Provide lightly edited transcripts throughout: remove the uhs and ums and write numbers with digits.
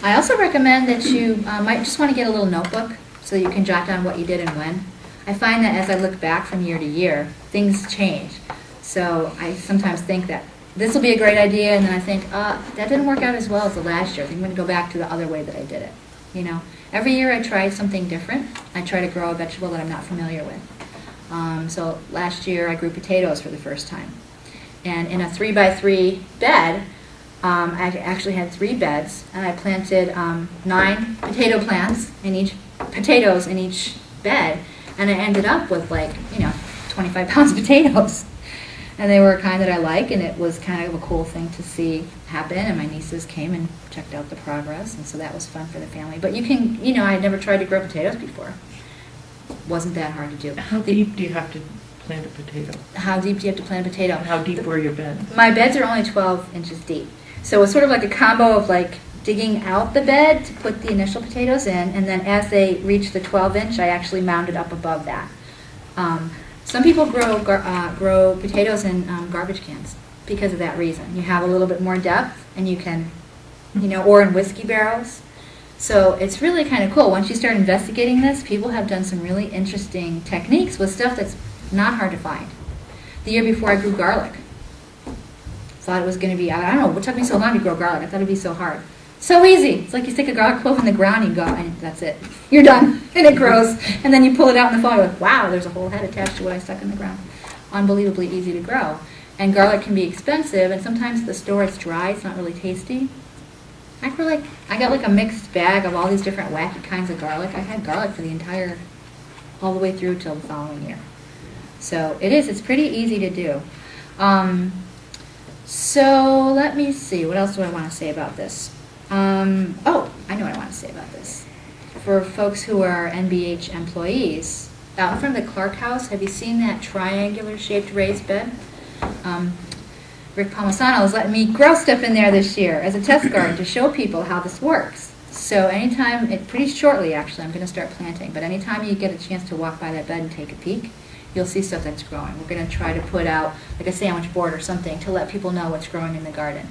I also recommend that you might just want to get a little notebook so that you can jot down what you did and when. I find that as I look back from year to year, things change. So I sometimes think that this will be a great idea, and then I think, that didn't work out as well as the last year. I think I'm going to go back to the other way that I did it. You know, every year I try something different. I try to grow a vegetable that I'm not familiar with. So last year I grew potatoes for the first time. And in a 3x3 bed, I actually had 3 beds, and I planted 9 potatoes in each bed, and I ended up with 25 pounds of potatoes. And they were a kind that I like, and it was kind of a cool thing to see happen, and my nieces came and checked out the progress, and so that was fun for the family. But you can, I had never tried to grow potatoes before. Wasn't that hard to do. How deep do you have to plant a potato? How deep do you have to plant a potato? How deep were your beds? My beds are only 12 inches deep. So it's sort of like a combo of digging out the bed to put the initial potatoes in, and then as they reach the 12-inch, I actually mounded up above that. Some people grow potatoes in garbage cans because of that reason. You have a little bit more depth, and you can, or in whiskey barrels. So it's really kind of cool. Once you start investigating this, people have done some really interesting techniques with stuff that's not hard to find. The year before, I grew garlic. Thought it was going to be, I don't know, what took me so long to grow garlic? I thought it would be so hard. So easy. It's like you stick a garlic clove in the ground and you go, and that's it. You're done. And it grows. And then you pull it out in the fall and you're like, wow, there's a whole head attached to what I stuck in the ground. Unbelievably easy to grow. And garlic can be expensive, and sometimes at the store it's dry, it's not really tasty. I got a mixed bag of all these different wacky kinds of garlic. I had garlic for all the way through till the following year. So it's pretty easy to do. So let me see, what else do I want to say about this? I know what I want to say about this. For folks who are NBH employees, out in front of the Clark House, have you seen that triangular shaped raised bed? Rick Palmisano is letting me grow stuff in there this year as a test garden to show people how this works. So pretty shortly actually, I'm going to start planting, but anytime you get a chance to walk by that bed and take a peek, you'll see stuff that's growing. We're going to try to put out like a sandwich board or something to let people know what's growing in the garden.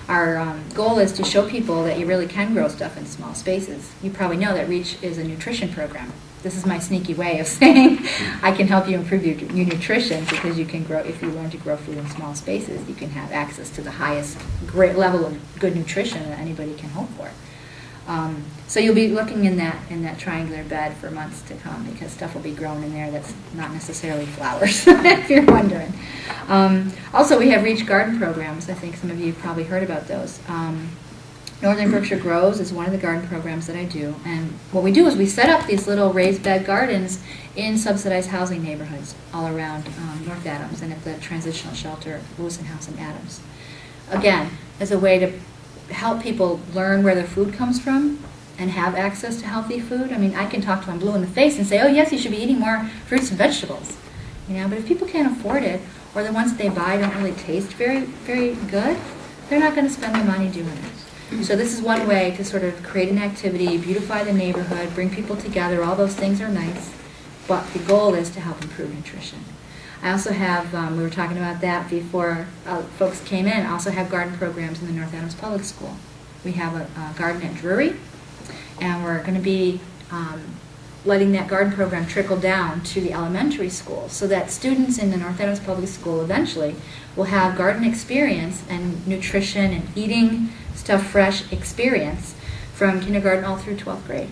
Our goal is to show people that you really can grow stuff in small spaces. You probably know that REACH is a nutrition program. This is my sneaky way of saying I can help you improve your nutrition, because you can grow, if you learn to grow food in small spaces, you can have access to the highest great level of good nutrition that anybody can hope for. So you'll be looking in that triangular bed for months to come, because stuff will be grown in there that's not necessarily flowers, if you're wondering. Also, we have REACH garden programs. I think some of you have probably heard about those. Northern Berkshire Grows is one of the garden programs that I do. And what we do is we set up these little raised bed gardens in subsidized housing neighborhoods all around North Adams and at the transitional shelter, Lewison House in Adams. Again, as a way to help people learn where their food comes from and have access to healthy food. I mean, I can talk to them blue in the face and say, oh yes, you should be eating more fruits and vegetables. But if people can't afford it, or the ones that they buy don't really taste very, very good, they're not going to spend the money doing it. So this is one way to sort of create an activity, beautify the neighborhood, bring people together. All those things are nice, but the goal is to help improve nutrition. I also have, we were talking about that before folks came in, I also have garden programs in the North Adams Public School. We have a garden at Drury, and we're going to be letting that garden program trickle down to the elementary school, so that students in the North Adams Public School eventually will have garden experience and nutrition and eating stuff fresh experience from kindergarten all through 12th grade.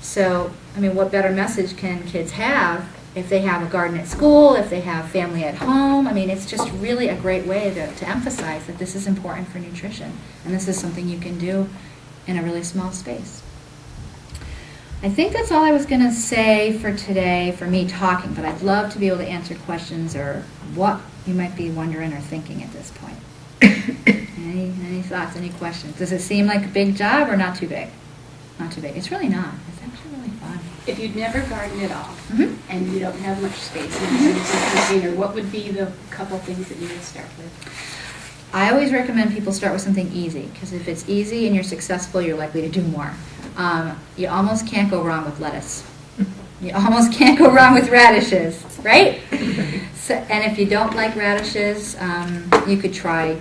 So, what better message can kids have if they have a garden at school, if they have family at home? It's just really a great way to emphasize that this is important for nutrition, and this is something you can do in a really small space. I think that's all I was going to say for today for me talking, but I'd love to be able to answer questions or what you might be wondering or thinking at this point. Any thoughts, any questions? Does it seem like a big job or not too big? Not too big. It's really not. It's actually really fun. If you'd never garden at all, and you don't have much space in a container, what would be the couple things that you would start with? I always recommend people start with something easy, because if it's easy and you're successful, you're likely to do more. You almost can't go wrong with lettuce. You almost can't go wrong with radishes, right? So, and if you don't like radishes, you could try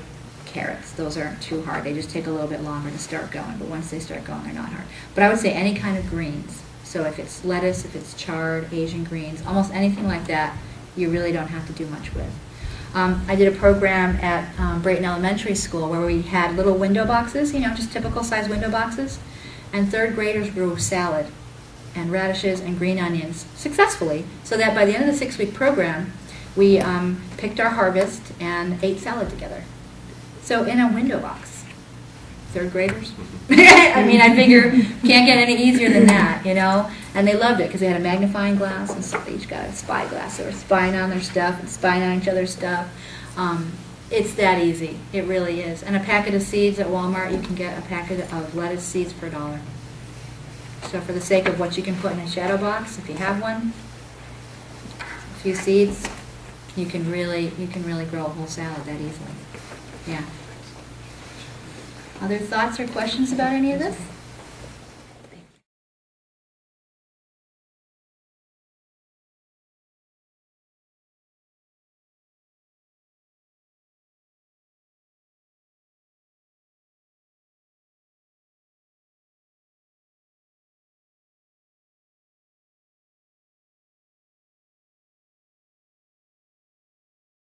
carrots. Those aren't too hard. They just take a little bit longer to start going, but once they start going, they're not hard. But I would say any kind of greens. So if it's lettuce, if it's chard, Asian greens, almost anything like that, you really don't have to do much with. I did a program at Brayton Elementary School where we had little window boxes, just typical size window boxes, and third graders grew salad and radishes and green onions successfully, so that by the end of the 6-week program, we picked our harvest and ate salad together. So in a window box, third graders. I mean, I figure can't get any easier than that, And they loved it because they had a magnifying glass, and so they each got a spy glass. They were spying on their stuff and spying on each other's stuff. It's that easy. It really is. And a packet of seeds at Walmart, you can get a packet of lettuce seeds for $1. So for the sake of what you can put in a shadow box, if you have one, a few seeds, you can really grow a whole salad that easily. Yeah. Other thoughts or questions about any of this?